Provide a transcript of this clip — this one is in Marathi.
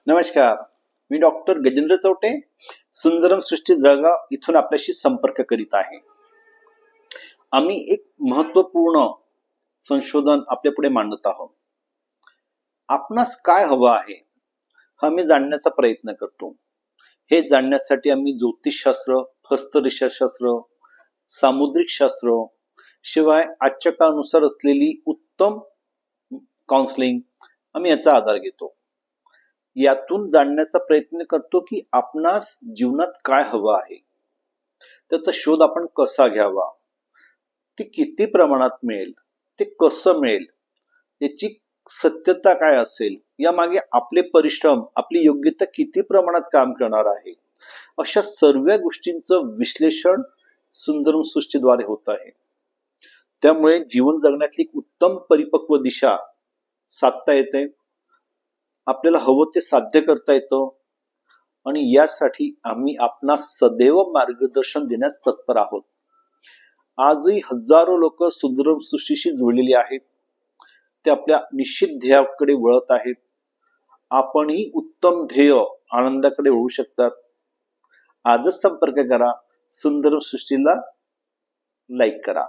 नमस्कार, मी डॉक्टर गजेंद्र चौटे, सुंदरम सृष्टी जळगाव इथून आपल्याशी संपर्क करीत आहे. आम्ही एक महत्वपूर्ण संशोधन आपल्या पुढे मांडत आहोत. आपणास काय हवं आहे हा मी जाणण्याचा प्रयत्न करतो. हे जाणण्यासाठी आम्ही ज्योतिषशास्त्र, हस्तरेषाशास्त्र, सामुद्रिक शास्त्र, शिवाय आजच्या काळानुसार असलेली उत्तम काउन्सिलिंग आम्ही याचा आधार घेतो. यातून जाणण्याचा प्रयत्न करतो की आपणास जीवनात काय हवं आहे, त्याचा शोध आपण कसा घ्यावा, ते किती प्रमाणात मिळेल, ते कसं मिळेल, याची सत्यता काय असेल, या मागे आपले परिश्रम, आपली योग्यता किती प्रमाणात काम करणार आहे, अशा सर्व गोष्टींचं विश्लेषण सुंदरम सृष्टीद्वारे होत आहे. त्यामुळे जीवन जगण्यातली उत्तम परिपक्व दिशा साधता येते, आपल्याला हवं ते साध्य करता येतं आणि यासाठी आम्ही आपणास सदैव मार्गदर्शन देण्यास तत्पर आहोत. आजही हजारो लोक सुंदरम सृष्टीशी जोडलेली आहेत. ते आपल्या निश्चित ध्येयाकडे वळत आहेत. आपणही उत्तम ध्येय आनंदाकडे वळू शकतात. आजच संपर्क करा. सुंदरम सृष्टीला लाईक करा.